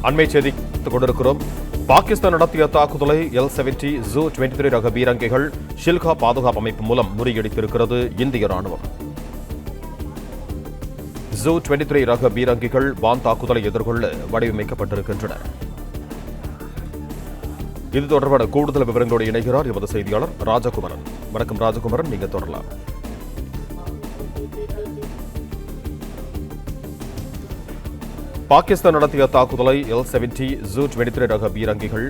அண்மை செய்தி கொண்டிருக்கிறோம். பாகிஸ்தான் நடத்திய தாக்குதலை L-70 Zu-23 ரக பீரங்கிகள் ஷில்கா பாதுகாப்பு அமைப்பு மூலம் முறியடித்திருக்கிறது இந்திய ராணுவம். Zu-23 ரக பீரங்கிகள் வான் தாக்குதலை எதிர்கொள்ள வடிவமைக்கப்பட்டிருக்கின்றன. இது தொடர்பான கூடுதல் விவரங்களோடு இணைகிறார் எமது செய்தியாளர் ராஜகுமரன். வணக்கம் ராஜகுமரன், நீங்க தொடரலாம். பாகிஸ்தான் நடத்திய தாக்குதலை L-70 Zu-23 ரக பீரங்கிகள்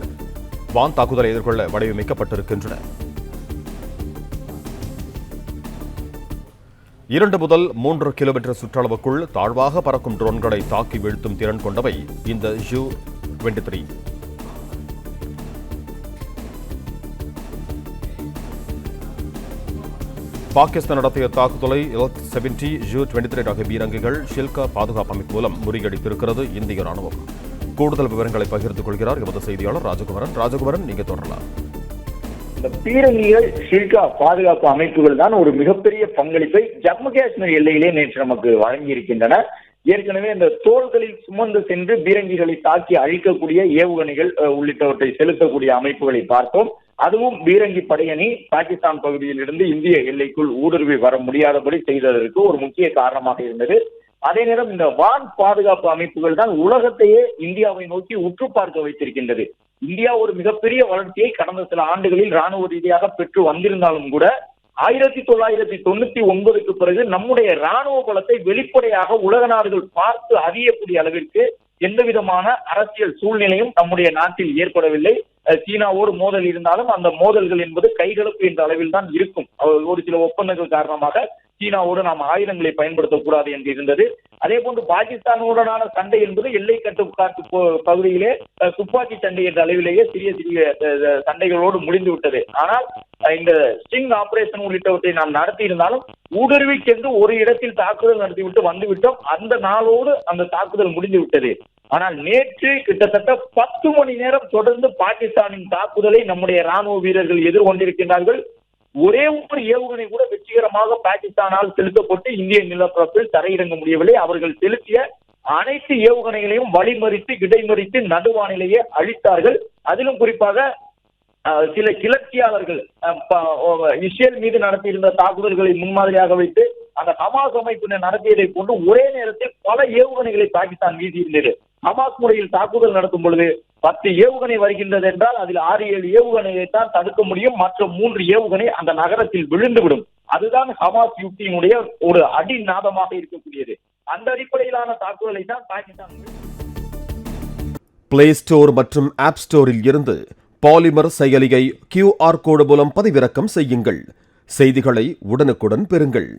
வான் தாக்குதலை எதிர்கொள்ள வடிவமைக்கப்பட்டிருக்கின்றன. 2 முதல் 3 கிலோமீட்டர் சுற்றளவுக்குள் தாழ்வாக பறக்கும் ட்ரோன்களை தாக்கி வீழ்த்தும் திறன் கொண்டவை இந்த Zu-23. பாகிஸ்தான் நடத்திய தாக்குதலை L-70 Zu-23 ரக பீரங்கிகள் ஷில்கா பாதுகாப்பு அமைப்பு மூலம் முறியடித்திருக்கிறது இந்திய ராணுவம். கூடுதல் விவரங்களை பகிர்ந்து கொள்கிறார் எமது செய்தியாளர் ராஜகுமரன். ராஜகுமரன், நீங்க தொடரலாம். இந்த பீரங்கிகள் ஷில்கா பாதுகாப்பு அமைப்புகள் தான் ஒரு மிகப்பெரிய பங்களிப்பை ஜம்மு காஷ்மீர் எல்லையிலே நேற்று நமக்கு வழங்கியிருக்கின்றன. ஏற்கனவே இந்த தோள்களில் சுமந்து சென்று பீரங்கிகளை தாக்கி அழிக்கக்கூடிய ஏவுகணைகள் உள்ளிட்டவற்றை செலுத்தக்கூடிய அமைப்புகளை பார்த்தோம். அதுவும் பீரங்கி படையணி பாகிஸ்தான் பகுதியில் இருந்து இந்திய எல்லைக்குள் ஊடுருவி வர முடியாதபடி செய்ததற்கு ஒரு முக்கிய காரணமாக இருந்தது. அதே நேரம் இந்த வான் பாதுகாப்பு அமைப்புகள் தான் உலகத்தையே இந்தியாவை நோக்கி உற்று பார்க்க வைத்திருக்கின்றது. இந்தியா ஒரு மிகப்பெரிய வளர்ச்சியை கடந்த சில ஆண்டுகளில் ராணுவ ரீதியாக பெற்று வந்திருந்தாலும் கூட 1999க்கு பிறகு நம்முடைய ராணுவ பலத்தை வெளிப்படையாக உலக நாடுகள் பார்த்து அறியக்கூடிய அளவிற்கு எந்த விதமான அரசியல் சூழ்நிலையும் நம்முடைய நாட்டில் ஏற்படவில்லை. சீனாவோடு மோதல் இருந்தாலும் அந்த மோதல்கள் என்பது கைகலப்பு என்ற அளவில் தான் இருக்கும். ஒரு சில ஒப்பந்தங்கள் காரணமாக சீனாவோடு நாம் ஆயுதங்களை பயன்படுத்தக்கூடாது என்று இருந்தது. அதே போன்று பாகிஸ்தானுடனான சண்டை என்பது எல்லை கட்டுப்பாட்டு பகுதியிலே துப்பாக்கி சண்டை என்ற அளவிலேயே சிறிய சிறிய சண்டைகளோடு முடிந்து விட்டது. ஆனால் இந்த ஸ்டிங் ஆபரேஷன் உள்ளிட்டவற்றை நாம் நடத்தி இருந்தாலும் ஊடுருவி சென்று ஒரு இடத்தில் தாக்குதல் நடத்திவிட்டு வந்துவிட்டோம். அந்த நாளோடு அந்த தாக்குதல் முடிந்து விட்டது. ஆனால் நேற்று கிட்டத்தட்ட 10 மணி நேரம் தொடர்ந்து பாகிஸ்தானின் தாக்குதலை நம்முடைய ராணுவ வீரர்கள் எதிர்கொண்டிருக்கின்றார்கள். ஒரே ஒரு ஏவுகணை கூட வெற்றிகரமாக பாகிஸ்தானால் செலுத்தப்பட்டு இந்திய நிலப்பரப்பில் தரையிறங்க முடியவில்லை. அவர்கள் செலுத்திய அனைத்து ஏவுகணைகளையும் வழிமறித்து இடைமறித்து நடுவானிலேயே அழித்தார்கள். அதிலும் குறிப்பாக சில கிளர்ச்சியாளர்கள் இஸ்ரேல் மீது நடத்தியிருந்த தாக்குதல்களை முன்மாதிரியாக வைத்து அந்த ஹமாஸ் அமைப்பினர் நடத்தியதை போன்று ஒரே நேரத்தில் பல ஏவுகணைகளை பாகிஸ்தான் வீசியிருந்தது. ஹமாஸ் முறையில் தாக்குதல் நடத்தும் பொழுது 10 ஏவுகணை வருகின்றது என்றால் அதில் 6-7 ஏவுகணையை தான் தடுக்க முடியும். மற்ற 3 ஏவுகணை அந்த நகரத்தில் விழுந்துவிடும். அதுதான் ஹமாஸ் யுக்தியினுடைய ஒரு அடிநாதமாக இருக்கக்கூடியது. அந்த அடிப்படையிலான தாக்குதலை தான் பாகிஸ்தான். பிளே ஸ்டோர் மற்றும் ஆப் ஸ்டோரில் இருந்து பாலிமர் செயலியை QR கோடு மூலம் பதிவிறக்கம் செய்யுங்கள். செய்திகளை உடனுக்குடன் பெறுங்கள்.